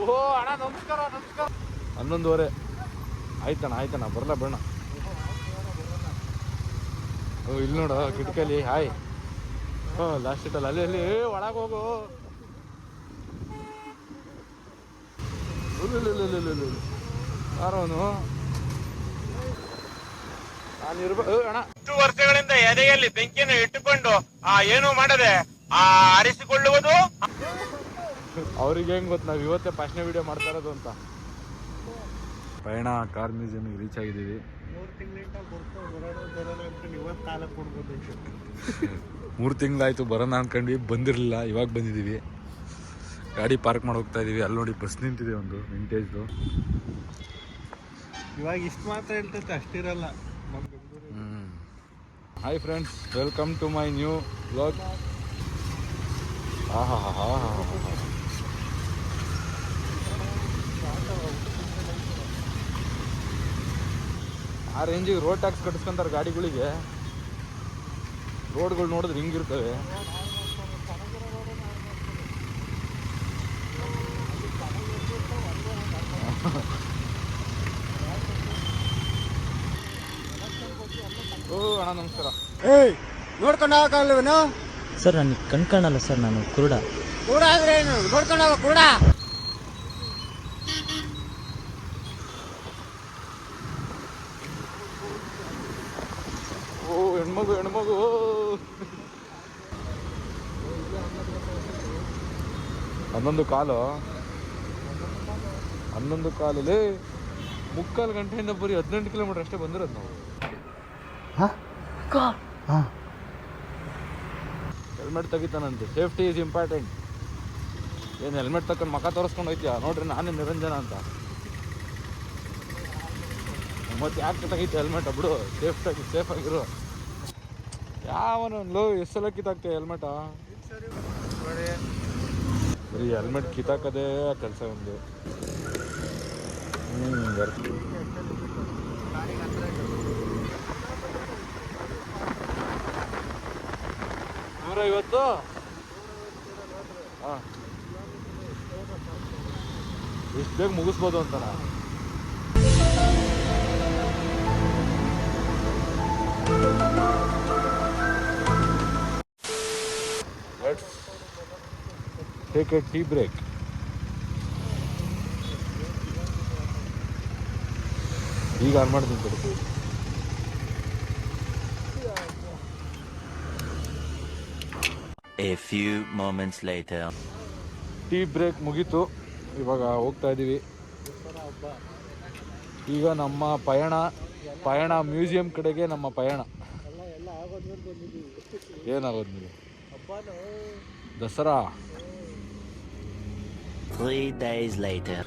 ಓ ಅಣ್ಣ ನಮಸ್ಕಾರ ನಮಸ್ಕಾರ. 11:30 ಆಯ್ತಣ್ಣ ಬರಲ್ಲ ಬೇಡ. ಓ ಇಲ್ಲಿ ನೋಡ ಕಿಟಕಿಯಲ್ಲಿ ಹಾಯ್. ಲಾಸ್ಟ್ ಸೀಟಲ್ಲಿ ಅಲ್ಲಿ ಒಳಗೆ ಹೋಗು. ಯಾರೋನು ನಾನಿರ್ಬೇಕು ಅಣ್ಣ. 10 ವರ್ಷಗಳಿಂದ ಎದೆಯಲ್ಲಿ ಬೆಂಕಿಯನ್ನು ಇಟ್ಟುಕೊಂಡು ಏನು ಮಾಡದೆ ಆರಿಸಿಕೊಳ್ಳುವುದು. ಅವ್ರಿಗೆ ಹೆಂಗ್ ಗೊತ್ತು ನಾವು ಇವತ್ತೇ ಫಸ್ಟ್ನೇ ವಿಡಿಯೋ ಮಾಡ್ತಾ ಇರೋದು ಅಂತ. ಪಯಣ ಕಾರ್ ಮ್ಯೂಸಿಯಮ್ಗೆ ರೀಚ್ ಆಗಿದ್ದೀವಿ. 3 ತಿಂಗಳಾಯ್ತು ಬರೋಣ ಅನ್ಕೊಂಡ್ವಿ, ಬಂದಿರಲಿಲ್ಲ. ಇವಾಗ ಬಂದಿದ್ದೀವಿ. ಗಾಡಿ ಪಾರ್ಕ್ ಮಾಡಿ ಹೋಗ್ತಾ ಇದೀವಿ. ಅಲ್ಲಿ ನೋಡಿ ಬಸ್ ನಿಂತಿದೆ ಒಂದು ವಿಂಟೇಜ್ದು. ಇವಾಗ ಇಷ್ಟು ಮಾತ್ರ ಹೇಳ್ತೈತೆ, ಅಷ್ಟಿರಲ್ಲ. Hi friends, welcome to my new vlog. ಆ ರೇಂಜಿಗೆ ರೋಡ್ ಟ್ಯಾಕ್ಸ್ ಕಟ್ಟಿಸ್ಕೊಂತಾರೆ ಗಾಡಿಗಳಿಗೆ. ರೋಡ್ಗಳು ನೋಡಿದ್ರೆ ಹಿಂಗಿರ್ತವೆ. ಓ ಅಣ್ಣ ನಮಸ್ಕಾರ. ನೋಡ್ಕೊಂಡು ಹೋಗಲ್ವೇನು ಸರ್? ನನಗೆ ಕಣ್ಕಾಣಲ್ಲ ಸರ್, ನಾನು ಕುರುಡ. ಕೂಡ ಆದ್ರೆ ಏನು ನೋಡ್ಕೊಂಡು ಹೋಗ ಕೂಡ. ಓ ಹೆಣ್ಮಗು 11 ಕಾಲಲ್ಲಿ 3/4 ಗಂಟೆಯಿಂದ ಬರೀ 18 ಕಿಲೋಮೀಟರ್ ಅಷ್ಟೇ ಬಂದಿರೋದು ನಾವು. ಹೆಲ್ಮೆಟ್ ತೆಗಿತಾನಂತೆ. Safety is important. ಏನು ಹೆಲ್ಮೆಟ್ ತಕೊಂಡು ಮಕ ತೋರಿಸ್ಕೊಂಡು ಹೋಯ್ತೀಯ? ನೋಡ್ರಿ ನಾನೇ ನಿರಂಜನ ಅಂತ. ಮತ್ತೆ ಯಾಕೆ ತೆಗಿತೀಯ ಹೆಲ್ಮೆಟ್? ಬಿಡು, ಸೇಫಾಗಿರು. ಯಾವನು ಲೋ ಎಷ್ಟು ಸಲ ಕಿತ್ತಾಕ್ತೀಯ ಹೆಲ್ಮೆಟ? ಬರೀ ಹೆಲ್ಮೆಟ್ ಕಿತ್ತಾಕದೇ ಕೆಲಸ ಒಂದು. 150. ಹಾಂ, ಎಷ್ಟು ಬೇಗ ಮುಗಿಸ್ಬೋದು ಅಂತ. Let's take a tea break. ಈಗ ಆನ್ ಮಾಡ್ತೀನಿ ಕೊಡ್ತೀವಿ. A few moments later. Tea break ಮುಗೀತು. ಇವಾಗ ಹೋಗ್ತಾ ಇದ್ದೀವಿ. ಈಗ ನಮ್ಮ ಪಯಣ ಮ್ಯೂಸಿಯಂ ಕಡೆಗೆ ನಮ್ಮ ಪಯಣ. ಏನಾಗೋದ್ಮೇಲೆ ದಸರಾ. 3 days later.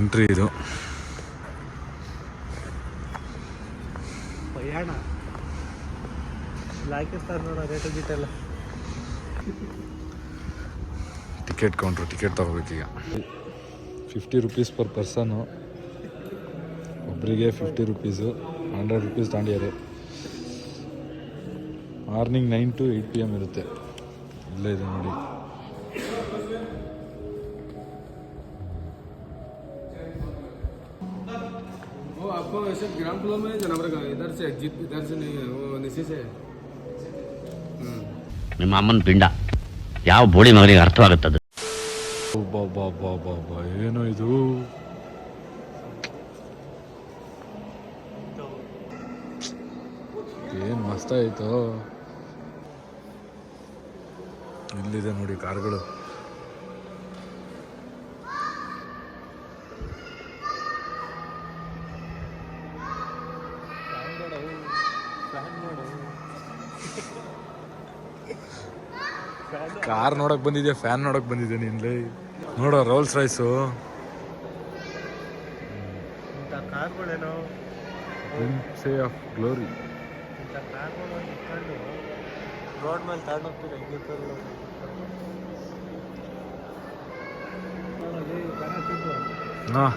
ಎಂಟ್ರಿ ಇದು. ಪಯಣ ಹಾಕಿರ್ತಾರೆ ನೋಡ, ರೇಟು ಗೀಟೆಲ್ಲ. Ticket counter. ಟಿಕೆಟ್ ತಗೋಬೇಕೀಗ. 50 ರೂಪೀಸ್ ಪರ್ ಪರ್ಸನ್ನು. ಒಬ್ಬರಿಗೆ 50 ರೂಪೀಸು. 100 ರೂಪೀಸ್ ತಾಂಡಿಯಾರೆ. ಮಾರ್ನಿಂಗ್ 9 to 8 PM ಇರುತ್ತೆ. ಇಲ್ಲೇ ಇದೆ ನೋಡಿ. आपको वैसे ग्राउंड फ्लोर में जाना पड़ेगा. इधर से एग्जिट, इधर से नहीं है, वो नीचे से. ನಿಮ್ಮ ಅಮ್ಮನ ಪಿಂಡ ಯಾವ ಬೋಳಿ ಮಗನಿಗೆ ಅರ್ಥವಾಗುತ್ತದೆ? ಏನು ಇದು? ಏನು ಮಸ್ತಾಯಿತು. ಇಲ್ಲಿದೆ ನೋಡಿ ಕಾರ್ಗಳು. ಕಾರ್ ನೋಡಕ್ ಬಂದಿದ್ಯಾ? ಫ್ಯಾನ್ ನೋಡಕ್ ಬಂದಿದ್ಯಾ ನಿನ್ಲೆ? ನೋಡೋ ರೋಲ್ಸ್ ರಾಯ್ಸು. ಇಂಥ ಕಾರ್ಗಳೇನೋ ಪ್ರಿನ್ಸೆ ಆಫ್ ಗ್ಲೋರಿ. ಇಂಥ ಕಾರ್ಗಳು ಇಟ್ಕೊಂಡು ರೋಡ್ ಮೇಲೆ ತಗೊಂಡೋಗ್ತೀರ. ಹಿಂಗಿರ್ತಾರಲ್ಲ ಹಾಂ,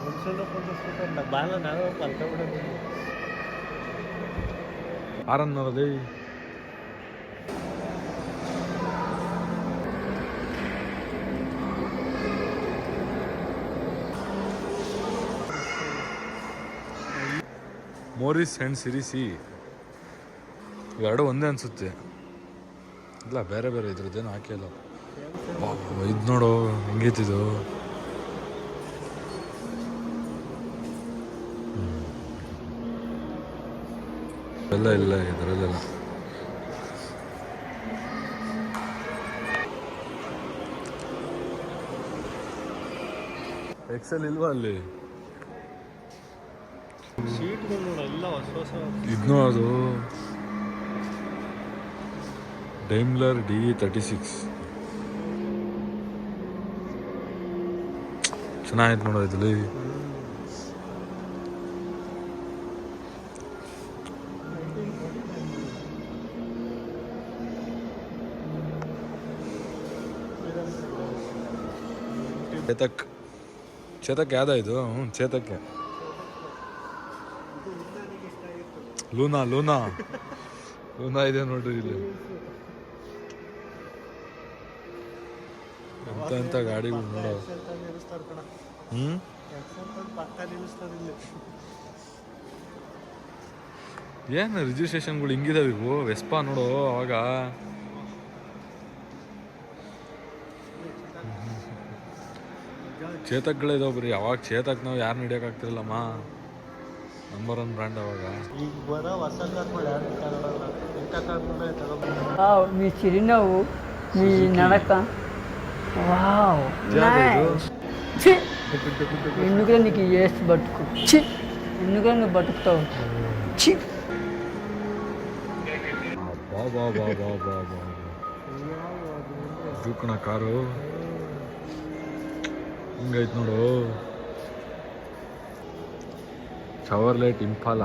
ಒಂದ್ಸಲ ಕೊಂಡ್ಬಿಟ್ಟು ಬಾಲ ನಾವೇ ಕಲ್ತ್ಬಿಡೋದು. ಆರನ್ನೋರದೇ. ಮೋರಿಸ್ ಆ್ಯಂಡ್ ಸಿರಿಸಿ ಇವೆರಡು ಒಂದೇ ಅನಿಸುತ್ತೆ. ಇಲ್ಲ ಬೇರೆ ಬೇರೆ ಇದ್ರದ್ದೇನು ಹಾಕಿಲ್ಲ. ಇದು ನೋಡು ಹೆಂಗೈತಿದು. ಎಲ್ಲ ಇಲ್ಲ ಇದರಲ್ಲೆಲ್ಲ. ಎಕ್ಸೆಲ್ ಇಲ್ವಾ ಅಲ್ಲಿ? ಸೀಟ್ಗಳು ನೋಡು ಎಲ್ಲ ಹೊಸ ಹೊಸ. ಇದನ್ನೂ ಅದು ಡೈಮ್ಲರ್ DE36 ಚೆನ್ನಾಗಿತ್ತು ನೋಡೋ ಇದ್ರಲ್ಲಿ. ಚೇತಕ್ ಯಾವ್ದ ಇದು? ಹ್ಞೂ ಚೇತಕ್ಕೆ. ಲೂನಾ ಇದೆ ನೋಡ್ರಿ ಇಲ್ಲಿ. ಎಂತ ಗಾಡಿಗಳು ನೋಡೋ. ಏನು ರಿಜಿಸ್ಟ್ರೇಷನ್ಗಳು ಹಿಂಗಿದಾವೆ ಇವು. ವೆಸ್ಪಾ ನೋಡು ಅವಾಗ. ಚೇತಕ್ಗಳಿದಾವೆ ಬರೀ. ಅವಾಗ ಚೇತಕ್ ನಾವು ಯಾರು ಹಿಡಿಯೋಕ್ಕಾಗ್ತಿರಲ್ಲಮ್ಮ. ನಂಬರ್ 1 ಬ್ರ್ಯಾಂಡ್ ಅವಾಗ. ಈಗ ಬರೋ ಹೊಸ ಕಾರ್ಗಳು ಯಾರು ತಗೊಳ್ಳಲ್ಲ. ಇಂಥ ಕಾರ್ಗಳೇ ತಗೊಂಡು. మీ చిరునవ్వు మీ నడక వావ్ నైస్. ఛీ ఎందుకురా నీకు ఏసి బతుకు. ఛీ ఎందుకురా నువ్వు బతుకుతావు. ఛీ ದೂಕಣ ಕಾರು ಹಿಂಗೈತೆ ನೋಡು. ಶವರ್ಲೆಟ್ ಇಂಪಾಲ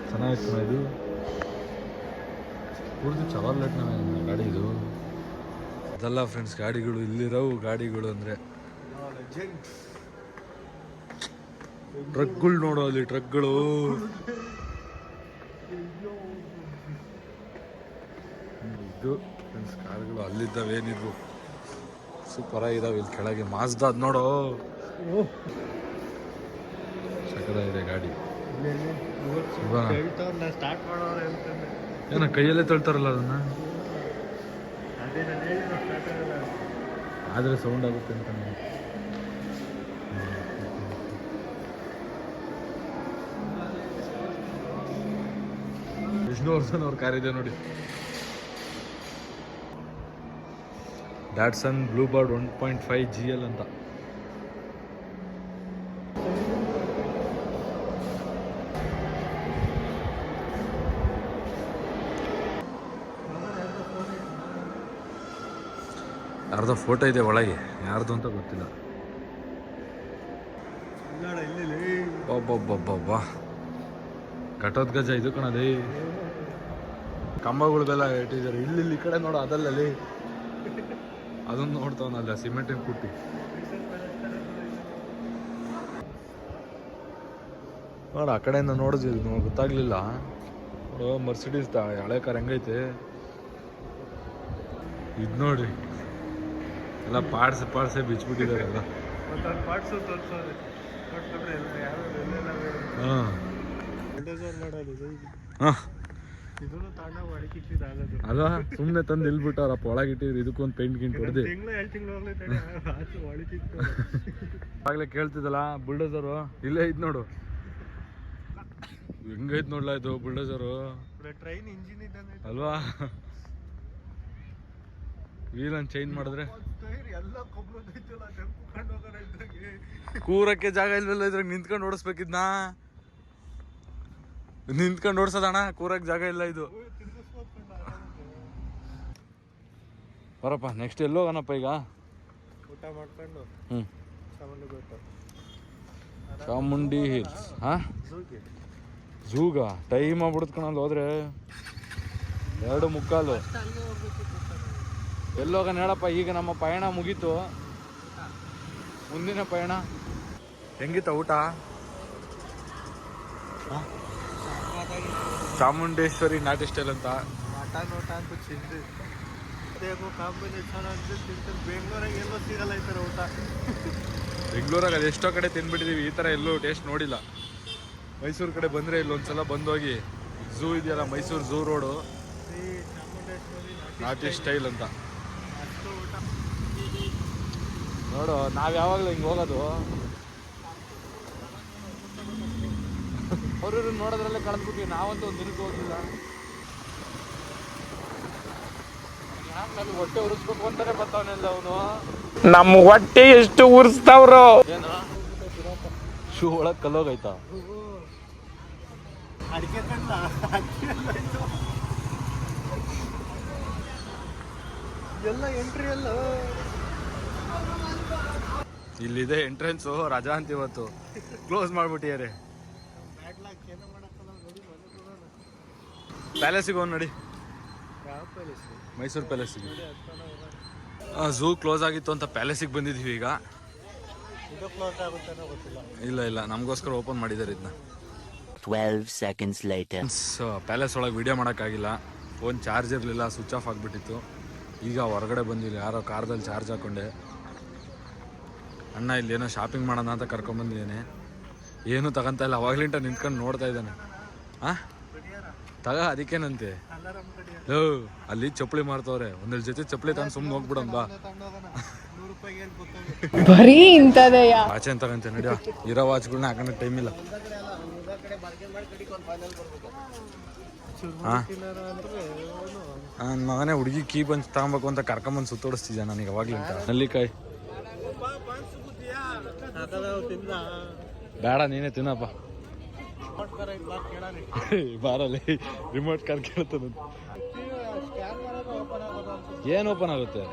ಚೆನ್ನಾಗಿತ್ತು ಇದು. ಪೂರ್ತಿ ಶವರ್ಲೆಟ್ನ ಗಾಡಿ ಇದು. ಅದಲ್ಲ ಫ್ರೆಂಡ್ಸ್, ಗಾಡಿಗಳು ಇಲ್ಲಿರೋವು ಗಾಡಿಗಳು ಅಂದರೆ ಟ್ರಕ್ಗಳು ನೋಡು ಅಲ್ಲಿ. ಟ್ರಕ್ಗಳು ಇದು ಫ್ರೆಂಡ್ಸ್ ಕಾರ್ಗಳು ಅಲ್ಲಿದ್ದಾವೇನಿದ್ವು ಸೂಪರ್ ಆಗಿದಾವೆ. ಇಲ್ಲಿ ಕೆಳಗೆ ಮಾಜ್ದಾದ್ ನೋಡು ಸಕಲಾಗಿದೆ ಗಾಡಿ. ಸ್ಟಾರ್ಟ್ ಮಾಡೋರು ಏನ ಕೈಯಲ್ಲೇ ತೊಳ್ತಾರಲ್ಲ ಅದನ್ನ. ಆದರೆ ಸೌಂಡ್ ಆಗುತ್ತೆ ಅಂತ. ವಿಷ್ಣುವರ್ಧನ್ ಅವ್ರ ಕಾರ್ ಇದೆ ನೋಡಿ. ಡ್ಯಾಟ್ಸನ್ ಬ್ಲೂಬರ್ಡ್ 1.5 GL ಅಂತ. ಯಾರ್ದೋ ಫೋಟೋ ಇದೆ ಒಳಗೆ, ಯಾರ್ದು ಅಂತ ಗೊತ್ತಿಲ್ಲ. ಬಾ ಘಟೋದ್ಗಜ ಇದು ಕಣದೇ. ಕಂಬಗಳ್ದೆಲ್ಲ ಇಟ್ಟಿದ್ದಾರೆ. ಇಲ್ಲಿ ಈ ಕಡೆ ನೋಡು ಅದಲ್ಲಲ್ಲಿ ಅದನ್ನು ನೋಡ್ತಾವನಲ್ಲ ಸಿಮೆಂಟಿನ ಕುಟ್ಟಿ. ನೋಡ ಆ ಕಡೆಯಿಂದ ನೋಡಿದ್ವಿ ಗೊತ್ತಾಗ್ಲಿಲ್ಲ. ನೋಡು ಮರ್ಸಿಡೀಸ್ ಹಳೆ ಕಾರ್ ಹೆಂಗೈತೆ ಇದು ನೋಡಿ. ಎಲ್ಲ ಪಾಡ್ಸೆ ಬಿಚ್ಬಿಟ್ಟಿದ್ದಾರೆ ಎಲ್ಲ. ಅಲ್ಲ ಸುಮ್ಮನೆ ತಂದು ಇಲ್ಬಿಟ್ಟವ್ರಪ್ಪ ಒಳಗಿಟ್ಟಿದ್ರು. ಇದಕ್ಕೊಂದು ಪೇಂಟ್ ಗಿಂಟ್ ಹೊಡೆದು ಆಗ್ಲೇ ಕೇಳ್ತಿದ್ದಲ್ಲ ಬುಲ್ಡೋಸರು ಇಲ್ಲೇ ಐತ್ ನೋಡು. ಹೆಂಗೈತ್ ನೋಡ್ಲಾ ಇದು ಬುಲ್ಡೋಸರು. ಟ್ರೈನ್ ಇಂಜಿನ್ ಇದ್ದಂಗೆ ಅಲ್ವಾ? ವೀಲನ್ ಚೇಂಜ್ ಮಾಡಿದ್ರೆ ಕೂರಕ್ಕೆ ಜಾಗ ಇಲ್ವಲ್ಲ. ಇದ್ರಾಗ ನಿಂತ್ಕೊಂಡು ಓಡಿಸ್ಬೇಕಿದ್ನಾ. ನಿಂತ್ಕೊಂಡು ಓಡಿಸೋದಣ್ಣ, ಕೂರಕ್ಕೆ ಜಾಗ ಇಲ್ಲ ಇದು. ಬರಪ್ಪ ನೆಕ್ಸ್ಟ್ ಎಲ್ಲೋಗನಪ್ಪ ಈಗ. ಊಟ ಮಾಡ್ಕೊಂಡು ಚಾಮುಂಡಿ ಹಿಲ್ಸ್. ಝೂಗ ಟೈಮ್ ಆಗ್ಬಿಡುತ್ತೆ ಕಣಲ್ಲಿ ಹೋದ್ರೆ 2:45. ಎಲ್ಲೋಗನ ಹೇಳಪ್ಪ. ಈಗ ನಮ್ಮ ಪಯಣ ಮುಗೀತು. ಮುಂದಿನ ಪಯಣ ಹೆಂಗಿತ್ತ ಊಟ? ಚಾಮುಂಡೇಶ್ವರಿ ನಾಟಿ ಸ್ಟೈಲ್ ಅಂತ. ಆಟ ನೋಟ ಅಂತ ತಿಂದು ಕಾಂಬಿನೇಷನ್ ಅಂತ ತಿಂತಾರೆ. ಬೆಂಗಳೂರಾಗ ಎಲ್ಲೋ ಸಿಗಲ್ಲ ಈ ಥರ ಊಟ. ಬೆಂಗಳೂರಾಗ ಅದು ಎಷ್ಟೋ ಕಡೆ ತಿನ್ಬಿಟ್ಟಿದೀವಿ, ಈ ಥರ ಎಲ್ಲೂ ಟೇಸ್ಟ್ ನೋಡಿಲ್ಲ. ಮೈಸೂರು ಕಡೆ ಬಂದರೆ ಇಲ್ಲೊಂದ್ಸಲ ಬಂದೋಗಿ. ಝೂ ಇದೆಯಲ್ಲ, Mysuru zoo road, north East style ಅಂತ ನೋಡು. ನಾವು ಯಾವಾಗಲೂ ಹಿಂಗೆ ಹೋಗೋದು, ಅವ್ರವ್ರು ನೋಡೋದ್ರಲ್ಲೇ ಕಳೆದ್ಬಿಟ್ವಿ. ನಾವಂತೂ ಒಂದು ದಿನಕ್ಕೆ ಹೋಗಿಲ್ಲ. ಹೊಟ್ಟೆ ಉರಿಸ್ಬೇಕು ಅಂತಾನೆ ಬರ್ತಾವನೆಲ್ಲ ಅವನು. ನಮ್ಮ ಹೊಟ್ಟೆ ಎಷ್ಟು ಉರಿಸ್ತಾವ್ರು. ಏನು ಶೂ ಒಳಗೆ ಕಲ್ಲೋಗೈತಾ? ಅಡಿಕೆ ಕಂಡ ಎಲ್ಲ ಎಂಟ್ರಿ ಎಲ್ಲ ಇಲ್ಲಿದೆ ಎಂಟ್ರೆನ್ಸು. ರಜಾ ಅಂತ ಇವತ್ತು ಕ್ಲೋಸ್ ಮಾಡ್ಬಿಟ್ಟಿದ್ದಾರೆ. ಪ್ಯಾಲೇಸಿಗೆ ಹೋಗಿ ನೋಡಿ, ಮೈಸೂರು ಪ್ಯಾಲೇಸಿಗೆ. ಝೂ ಕ್ಲೋಸ್ ಆಗಿತ್ತು ಅಂತ ಪ್ಯಾಲೇಸಿಗೆ ಬಂದಿದ್ದೀವಿ ಈಗ. ಇಲ್ಲ ಇಲ್ಲ, ನಮಗೋಸ್ಕರ ಓಪನ್ ಮಾಡಿದ್ದಾರೆ ಇದನ್ನ. 12 seconds later. ಪ್ಯಾಲೇಸ್ ಒಳಗೆ ವಿಡಿಯೋ ಮಾಡೋಕ್ಕಾಗಿಲ್ಲ, ಫೋನ್ ಚಾರ್ಜ್ ಇರಲಿಲ್ಲ, ಸ್ವಿಚ್ ಆಫ್ ಆಗಿಬಿಟ್ಟಿತ್ತು. ಈಗ ಹೊರಗಡೆ ಬಂದಿಲ್ಲ, ಯಾರೋ ಕಾರ್ದಲ್ಲಿ ಚಾರ್ಜ್ ಹಾಕೊಂಡೆ. ಅಣ್ಣ ಇಲ್ಲೇನೋ ಶಾಪಿಂಗ್ ಮಾಡೋಣ ಅಂತ ಕರ್ಕೊಂಬಂದಿದ್ದೇನೆ. ಏನೂ ತಗೊಂತ ಇಲ್ಲ, ಅವಾಗ್ಲಿಂಟ ನಿಂತ್ಕೊಂಡು ನೋಡ್ತಾ ಇದ್ದಾನೆ. ಹಾಂ ಅದಕ್ಕೇನಂತೆ. ಅಲ್ಲಿ ಚಪ್ಪಲಿ ಮಾರ್ತವ್ರೆ, ಒಂದೆರಡು ಜೊತೆ ಚಪ್ಪಲಿ ತಂದು ಸುಮ್ಮನೆ ಹೋಗ್ಬಿಡೋಣ ಬಾ. ಬರೀ ಇಂಥದೆಯ ವಾಚ್ ಅಂತ ತಗೊಂತೆ ನಡಿಯೋ. ಇರೋ ವಾಚ್ಗಳನ್ನ ಹಾಕೋಣ ಟೈಮ್ ಇಲ್ಲ. ಹಾಂ ಮಗನೇ ಹುಡುಗಿ ಕೀ ಬಂದು ತಗೊಬೇಕು ಅಂತ ಕರ್ಕೊಂಬಂದು ಸುತ್ತೋಡಿಸ್ತಿದ್ದೆ ನನಗೆ ಅವಾಗ್ಲಿಂತ. ನಲ್ಲಿಕಾಯಿ ಬೇಡ, ನೀನೇ ತಿನ್ನಪ್ಪ. ಬಾರಲ್ಲಿ ರಿಮೋಟ್ ಕಾರ್ ಕೇಳ್ತಾನ. ಏನು ಓಪನ್ ಆಗುತ್ತೆ?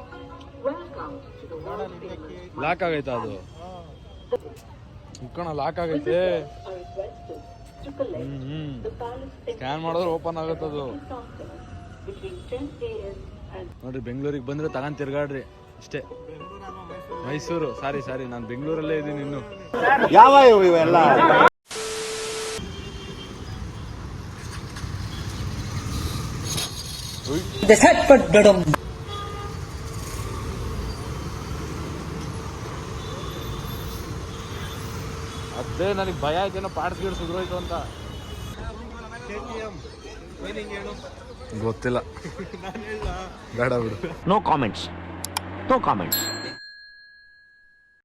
ಲಾಕ್ ಆಗೈತಾ ಅದು? ಮುಕ್ಕಣ ಲಾಕ್ ಆಗೈತೆ. ಸ್ಕ್ಯಾನ್ ಮಾಡಿದ್ರೆ ಓಪನ್ ಆಗುತ್ತದು ನೋಡ್ರಿ. ಬೆಂಗಳೂರಿಗೆ ಬಂದ್ರೆ ತಗೊಂಡ್ ತಿರ್ಗಾಡ್ರಿ ಇಷ್ಟೇ. ಮೈಸೂರು ಸಾರಿ ನಾನು ಬೆಂಗಳೂರಲ್ಲೇ ಇದ್ದೀನಿ ಇನ್ನು. ಯಾವ ಇವೆಲ್ಲ ಅದೇ ನನಗೆ ಭಯ ಆಯ್ತೇನೋ, ಪಾರ್ಟ್ಸ್ ಗಿಡ್ ಸುಧಾರೋಯ್ತು ಅಂತ. ಗೊತ್ತಿಲ್ಲ, ಬೇಡ ಬಿಡು. No comments. No comments.